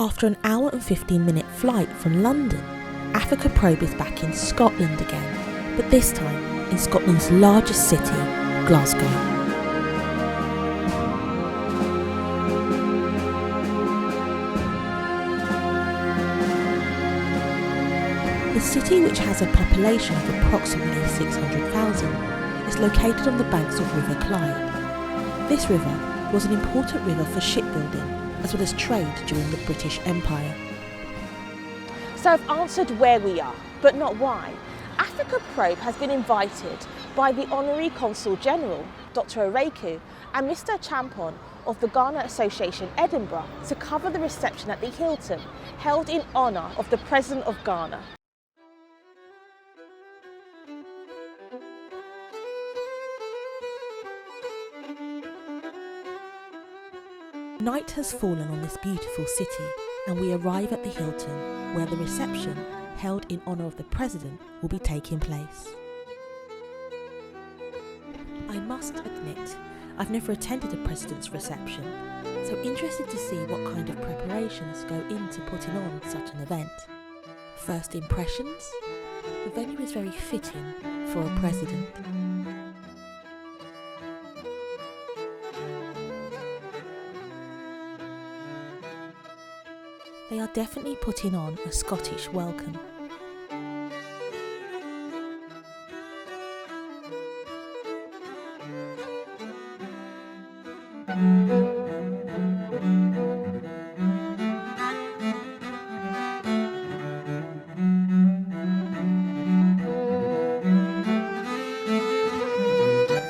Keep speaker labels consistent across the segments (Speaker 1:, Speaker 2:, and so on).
Speaker 1: After an hour and 15-minute flight from London, Africa Probe is back in Scotland again, but this time in Scotland's largest city, Glasgow. The city, which has a population of approximately 600,000, is located on the banks of River Clyde. This river was an important river for shipbuilding as well as trade during the British Empire.
Speaker 2: So I've answered where we are, but not why. Africa Probe has been invited by the Honorary Consul General, Dr. Oreku, and Mr. Champon of the Ghana Association Edinburgh to cover the reception at the Hilton, held in honour of the President of Ghana.
Speaker 1: Night has fallen on this beautiful city, and we arrive at the Hilton, where the reception, held in honour of the President, will be taking place. I must admit, I've never attended a President's reception, so interested to see what kind of preparations go into putting on such an event. First impressions? The venue is very fitting for a President. They are definitely putting on a Scottish welcome.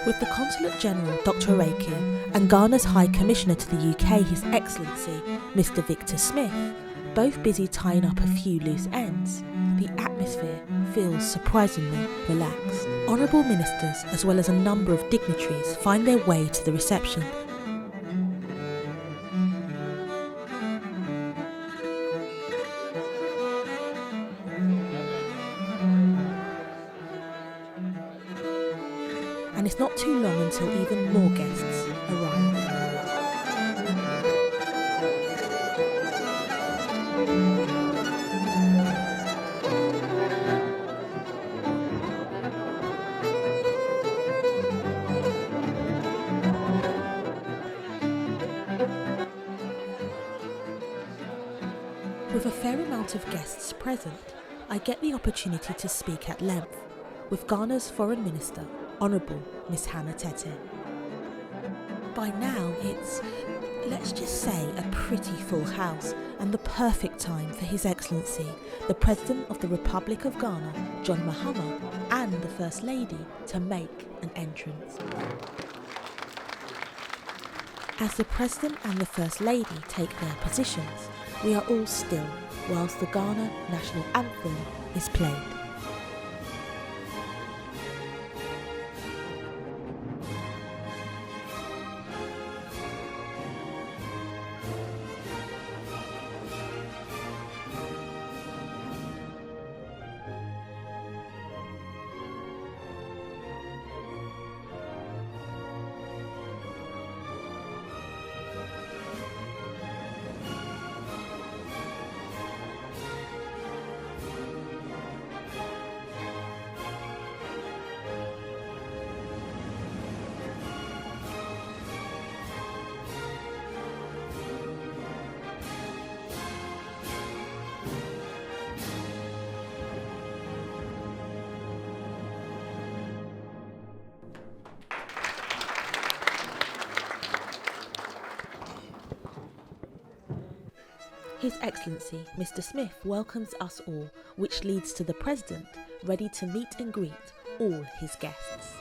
Speaker 1: With the Consulate General Dr. Oreku and Ghana's High Commissioner to the UK, His Excellency Mr. Victor Smith, both busy tying up a few loose ends, the atmosphere feels surprisingly relaxed. Honourable ministers as well as a number of dignitaries find their way to the reception. And it's not too long until even more guests arrive. With a fair amount of guests present, I get the opportunity to speak at length with Ghana's Foreign Minister, Honourable Miss Hannah Tete. By now it's, let's just say, a pretty full house and the perfect time for His Excellency, the President of the Republic of Ghana, John Mahama, and the First Lady to make an entrance. As the President and the First Lady take their positions, we are all still whilst the Ghana National Anthem is played. His Excellency Mr. Smith welcomes us all, which leads to the President ready to meet and greet all his guests.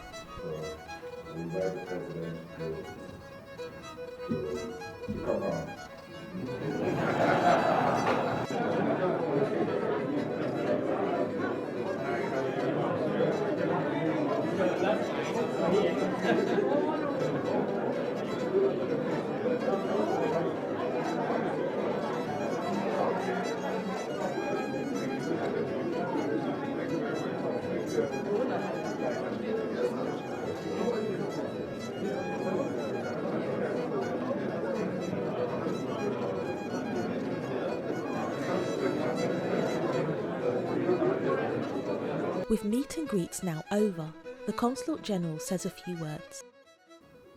Speaker 1: With meet and greets now over, the Consulate General says a few words.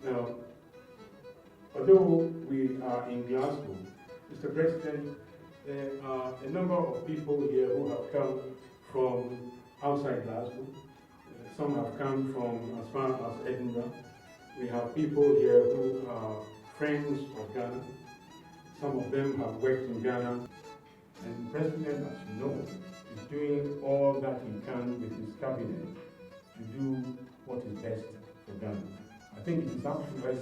Speaker 3: Now, although we are in Glasgow, Mr. President, there are a number of people here who have come from outside Glasgow. Some have come from as far as Edinburgh. We have people here who are friends of Ghana. Some of them have worked in Ghana. And the President, as you know, is doing all that he can with his cabinet to do what is best for Ghana. I think it is up to us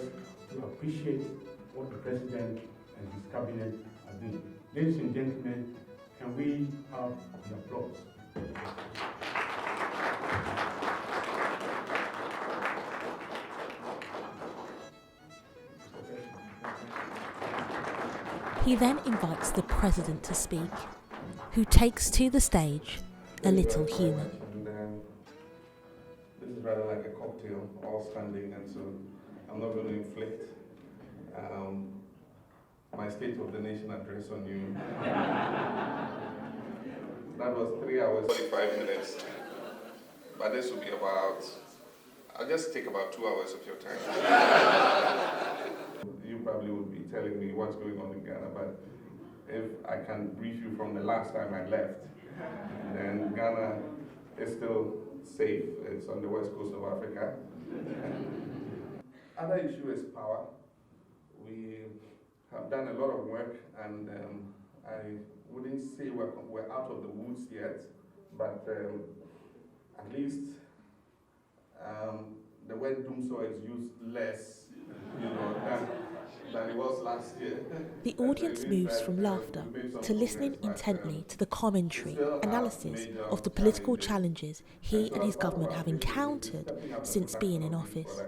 Speaker 3: to appreciate what the President and his cabinet are doing. Ladies and gentlemen, can we have the applause?
Speaker 1: He then invites the President to speak, who takes to the stage a little human.
Speaker 4: This is rather like a cocktail, all standing, and so I'm not going to inflict my State of the Nation address on you. That was 3 hours, 45 minutes. But this will be I'll just take about 2 hours of your time. You probably would be telling me what's going on in Ghana, but if I can brief you from the last time I left, then Ghana is still safe. It's on the west coast of Africa. Other issue is power. We have done a lot of work, and I wouldn't say we're out of the woods yet, but at least the word doomsday is used less, than it was last year.
Speaker 1: The audience moves from laughter to listening intently to the commentary, analysis of the political challenges he and his government have encountered since being in office.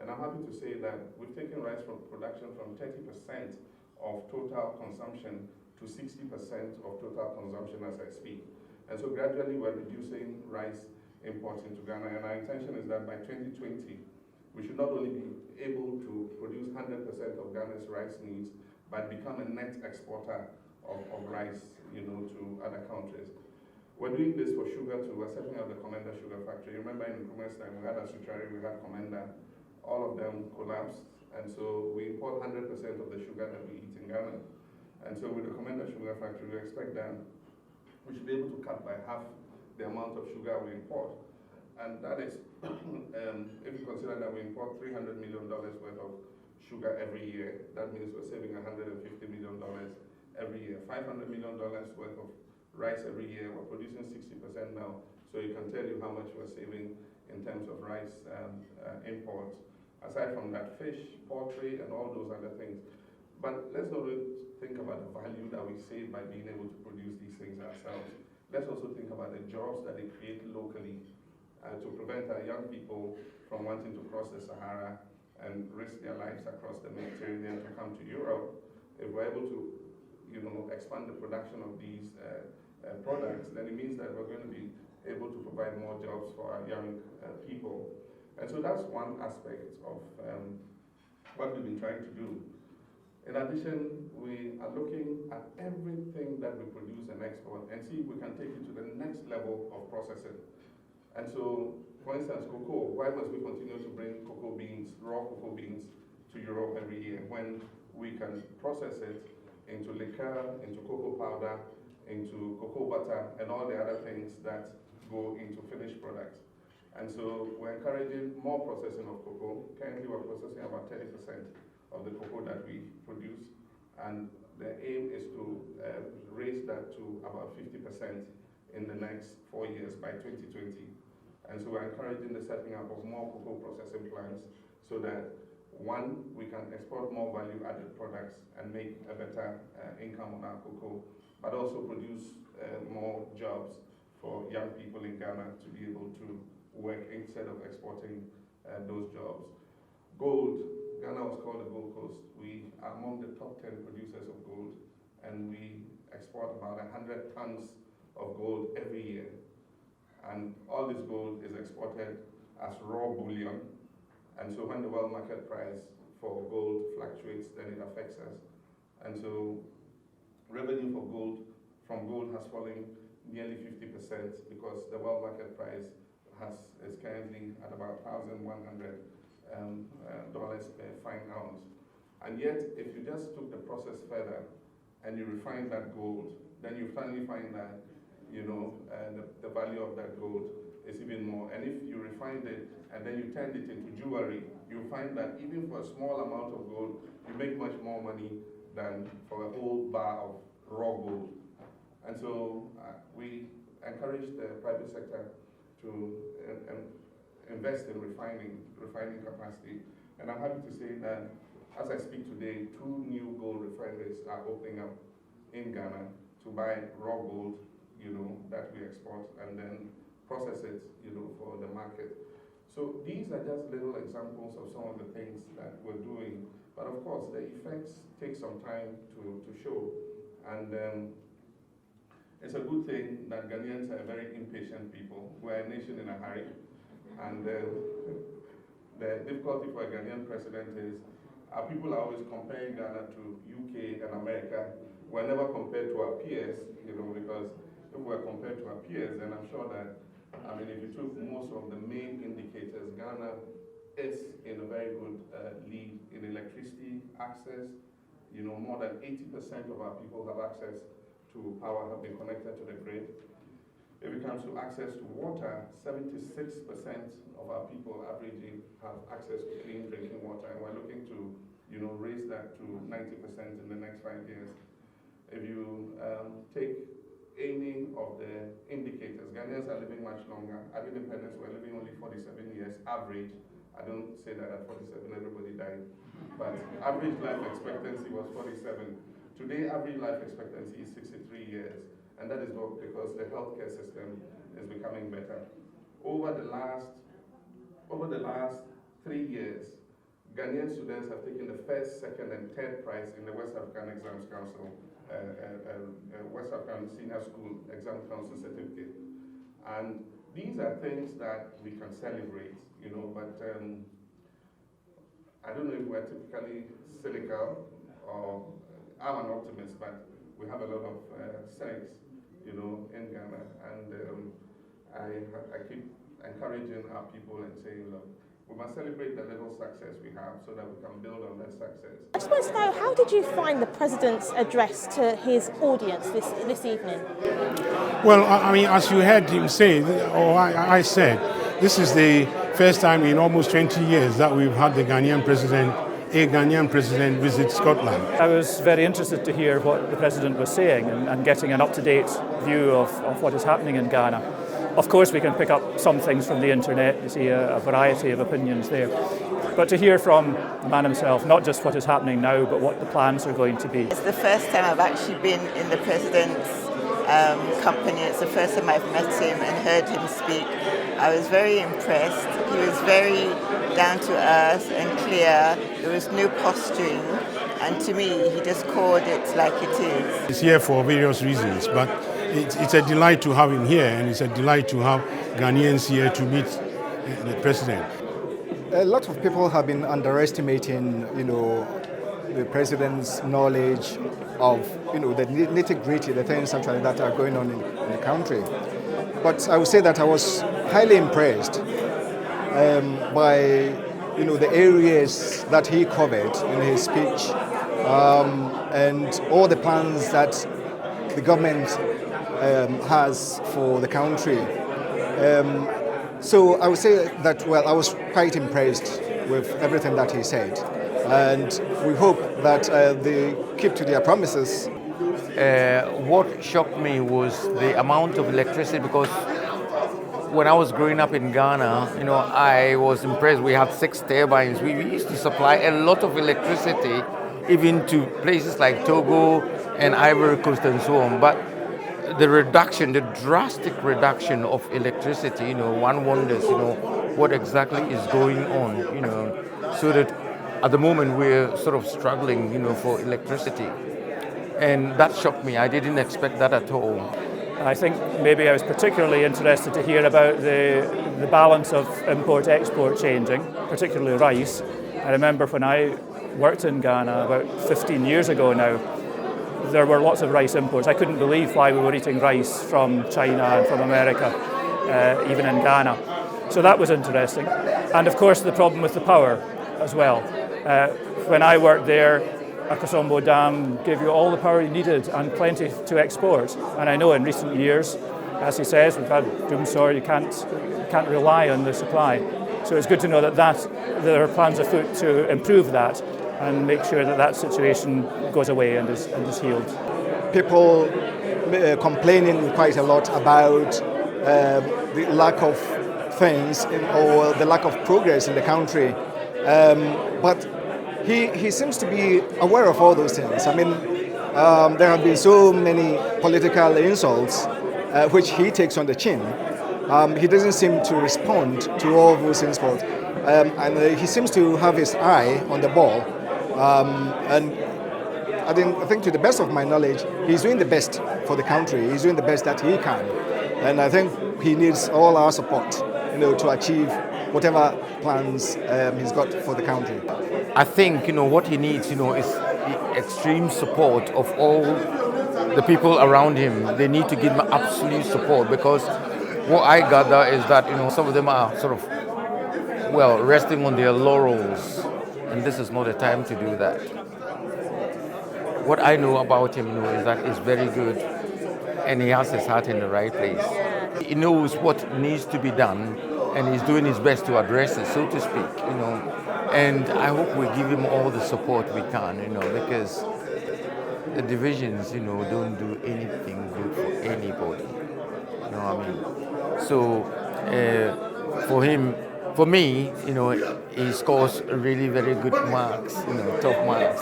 Speaker 4: And I'm happy to say that we've taken rice from production from 30% of total consumption to 60% of total consumption as I speak. And so gradually we're reducing rice imports into Ghana, and our intention is that by 2020, we should not only be able to produce 100% of Ghana's rice needs, but become a net exporter of rice, to other countries. We're doing this for sugar too. We're setting up the Commander Sugar Factory. Remember in Nkrumah's time, we had Asuchari, we had Commander. All of them collapsed, and so we import 100% of the sugar that we eat in Ghana. And so with the Commander Sugar Factory, we expect that we should be able to cut by half the amount of sugar we import. And that is, if you consider that we import $300 million worth of sugar every year, that means we're saving $150 million every year. $500 million worth of rice every year. We're producing 60% now, so you can tell you how much we're saving in terms of rice imports. Aside from that, fish, poultry, and all those other things. But let's not think about the value that we save by being able to produce these things ourselves. Let's also think about the jobs that they create locally to prevent our young people from wanting to cross the Sahara and risk their lives across the Mediterranean to come to Europe. If we're able to, expand the production of these products, then it means that we're going to be able to provide more jobs for our young people. And so that's one aspect of what we've been trying to do. In addition, we are looking at everything that we produce and export and see if we can take it to the next level of processing. And so, for instance, cocoa, why must we continue to bring cocoa beans, raw cocoa beans, to Europe every year when we can process it into liquor, into cocoa powder, into cocoa butter, and all the other things that go into finished products? And so we're encouraging more processing of cocoa. Currently we're processing about 30% of the cocoa that we produce, and the aim is to raise that to about 50% in the next 4 years by 2020. And so we're encouraging the setting up of more cocoa processing plants so that, one, we can export more value-added products and make a better income on our cocoa, but also produce more jobs for young people in Ghana to be able to work instead of exporting those jobs. Gold, Ghana was called the Gold Coast. We are among the top 10 producers of gold, and we export about 100 tons of gold every year. And all this gold is exported as raw bullion, and so when the world market price for gold fluctuates, then it affects us. And so revenue from gold has fallen nearly 50% because the world market price is currently at about $1,100 per fine ounce. And yet, if you just took the process further and you refine that gold, then you finally find that, the value of that gold is even more. And if you refined it and then you turned it into jewelry, you find that even for a small amount of gold, you make much more money than for a whole bar of raw gold. And so we encourage the private sector to invest in refining capacity. And I'm happy to say that as I speak today, 2 new gold refineries are opening up in Ghana to buy raw gold, that we export and then process it, for the market. So these are just little examples of some of the things that we're doing. But of course, the effects take some time to show. And it's a good thing that Ghanaians are very impatient people. We're a nation in a hurry. And the difficulty for a Ghanaian president is our people are always comparing Ghana to UK and America. We're never compared to our peers, because if we're compared to our peers, then I'm sure that, if you took most of the main indicators, Ghana is in a very good lead in electricity access. More than 80% of our people have access to power, have been connected to the grid. If it comes to access to water, 76% of our people averaging have access to clean drinking water, and we're looking to, raise that to 90% in the next 5 years. If you take any of the indicators, Ghanaians are living much longer. At independence, we're living only 47 years average. I don't say that at 47 everybody died, but average life expectancy was 47. Today, average life expectancy is 63 years, and that is not because the healthcare system is becoming better. Over the last 3 years, Ghanaian students have taken the first, second, and third prize in the West African Exams Council, West African Senior School Exam Council certificate. And these are things that we can celebrate, but I don't know if we're typically cynical or I'm an optimist, but we have a lot of cynics, in Ghana. And I keep encouraging our people and saying, look, we must celebrate the little success we have so that we can build on that success.
Speaker 2: I just want to know, how did you find the President's address to his audience this evening?
Speaker 3: Well, as you heard him say, or I said, this is the first time in almost 20 years that we've had a Ghanaian president visit Scotland.
Speaker 5: I was very interested to hear what the President was saying and getting an up-to-date view of what is happening in Ghana. Of course, we can pick up some things from the internet, you see a variety of opinions there. But to hear from the man himself, not just what is happening now, but what the plans are going to be.
Speaker 6: It's the first time I've actually been in the President's company. It's the first time I've met him and heard him speak. I was very impressed. He was very down to earth and clear. There was no posturing. And to me, he just called it like it is.
Speaker 3: He's here for various reasons, but it's a delight to have him here, and it's a delight to have Ghanaians here to meet the President.
Speaker 7: A lot of people have been underestimating, the President's knowledge of, the nitty-gritty, the things actually that are going on in the country. But I would say that I was highly impressed by, the areas that he covered in his speech, and all the plans that the government has for the country. So I would say that, I was quite impressed with everything that he said. And we hope that they keep to their promises.
Speaker 8: What shocked me was the amount of electricity, because when I was growing up in Ghana, I was impressed. We had 6 turbines. We used to supply a lot of electricity, even to places like Togo and Ivory Coast and so on. But the drastic reduction of electricity, one wonders, what exactly is going on, so that at the moment we're sort of struggling, for electricity. And that shocked me. I didn't expect that at all.
Speaker 5: I think maybe I was particularly interested to hear about the balance of import-export changing, particularly rice. I remember when I worked in Ghana about 15 years ago now, there were lots of rice imports. I couldn't believe why we were eating rice from China and from America, even in Ghana. So that was interesting. And of course the problem with the power as well. When I worked there, Akosombo Dam gave you all the power you needed and plenty to export. And I know in recent years, as he says, we've had doomsor, you can't rely on the supply. So it's good to know that there are plans afoot to improve that and make sure that situation goes away and is healed.
Speaker 7: People complaining quite a lot about the lack of things or the lack of progress in the country. But he seems to be aware of all those things. I mean, there have been so many political insults which he takes on the chin. He doesn't seem to respond to all those insults. And he seems to have his eye on the ball. And I think to the best of my knowledge, he's doing the best for the country. He's doing the best that he can. And I think he needs all our support, to achieve whatever plans he's got for the country.
Speaker 8: I think, what he needs, is the extreme support of all the people around him. They need to give him absolute support, because what I gather is that, some of them are sort of, resting on their laurels, and this is not the time to do that. What I know about him, is that he's very good, and he has his heart in the right place. He knows what needs to be done, and he's doing his best to address it, so to speak, And I hope we give him all the support we can, because the divisions, don't do anything good for anybody. You know what I mean? So for me, he scores really very good marks, top marks.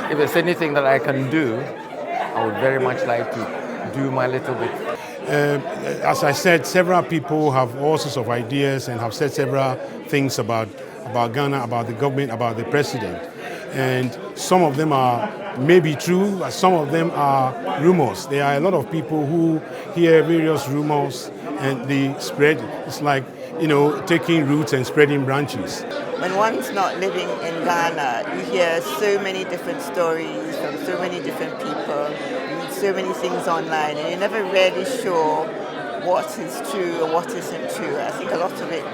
Speaker 8: If there's anything that I can do, I would very much like to do my little bit.
Speaker 3: As I said, several people have all sorts of ideas and have said several things about Ghana, about the government, about the president. And some of them are maybe true, but some of them are rumors. There are a lot of people who hear various rumors and they spread. It's like, taking roots and spreading branches.
Speaker 6: When one's not living in Ghana, you hear so many different stories from so many different people. You read so many things online, and you're never really sure what is true or what isn't true. I think a lot of it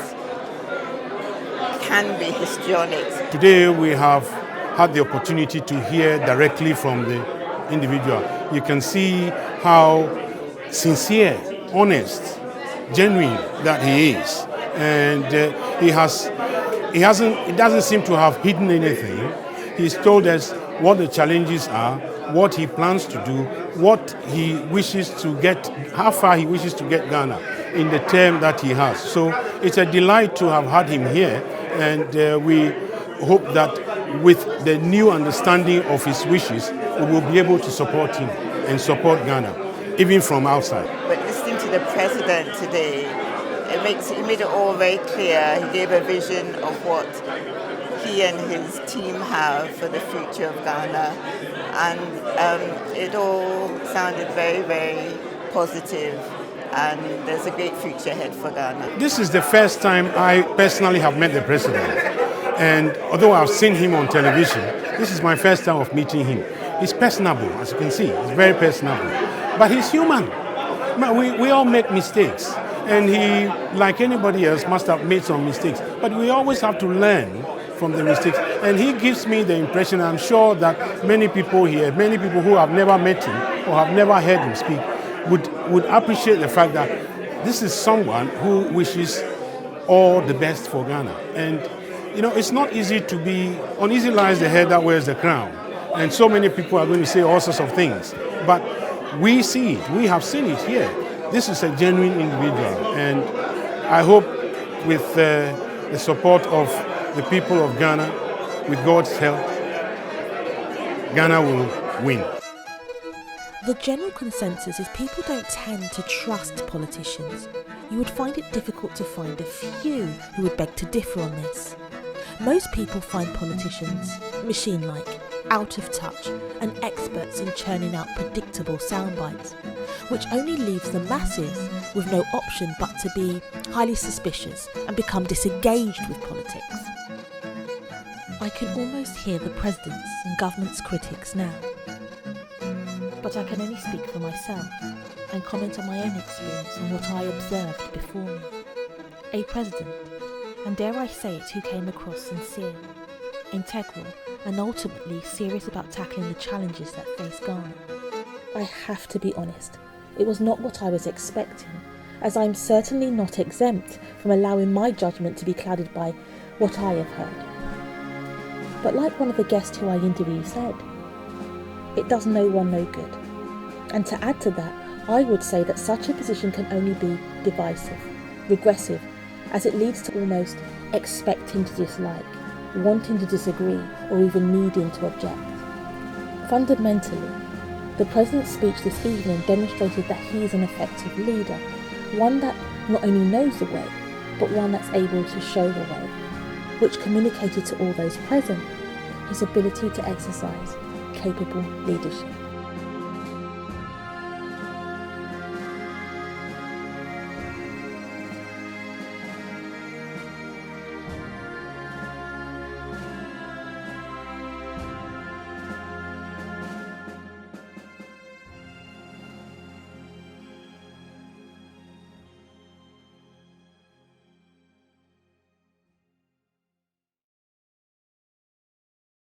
Speaker 6: can be histrionic.
Speaker 3: Today we have had the opportunity to hear directly from the individual. You can see how sincere, honest, genuine that he is. And he doesn't seem to have hidden anything. He's told us what the challenges are, what he plans to do, what he wishes to get, how far he wishes to get Ghana in the term that he has. So it's a delight to have had him here, and we hope that with the new understanding of his wishes, we will be able to support him and support Ghana, even from outside.
Speaker 6: But listening to the president today, it made it all very clear. He gave a vision of what he and his team have for the future of Ghana, and it all sounded very, very positive, and there's a great future ahead for Ghana.
Speaker 3: This is the first time I personally have met the president, and although I've seen him on television, this is my first time of meeting him. He's personable, as you can see, he's very personable, but he's human. We all make mistakes. And he, like anybody else, must have made some mistakes. But we always have to learn from the mistakes. And he gives me the impression, I'm sure that many people here, many people who have never met him or have never heard him speak, would appreciate the fact that this is someone who wishes all the best for Ghana. And, it's not easy to be, uneasy lies the head that wears the crown. And so many people are going to say all sorts of things. But we see it, we have seen it here. This is a genuine individual, and I hope with the support of the people of Ghana, with God's help, Ghana will win.
Speaker 1: The general consensus is people don't tend to trust politicians. You would find it difficult to find a few who would beg to differ on this. Most people find politicians machine-like, out of touch, and experts in churning out predictable sound bites, which only leaves the masses with no option but to be highly suspicious and become disengaged with politics. I can almost hear the president's and government's critics now. but I can only speak for myself and comment on my own experience and what I observed before me. A president, and dare I say it, who came across sincere, integral, and ultimately serious about tackling the challenges that face Ghana. I have to be honest, it was not what I was expecting, as I'm certainly not exempt from allowing my judgment to be clouded by what I have heard. But like one of the guests who I interviewed said, it does no one no good. And to add to that, I would say that such a position can only be divisive, regressive, as it leads to almost expecting to dislike, wanting to disagree, or even needing to object. Fundamentally, the President's speech this evening demonstrated that he is an effective leader, one that not only knows the way, but one that's able to show the way, which communicated to all those present his ability to exercise capable leadership.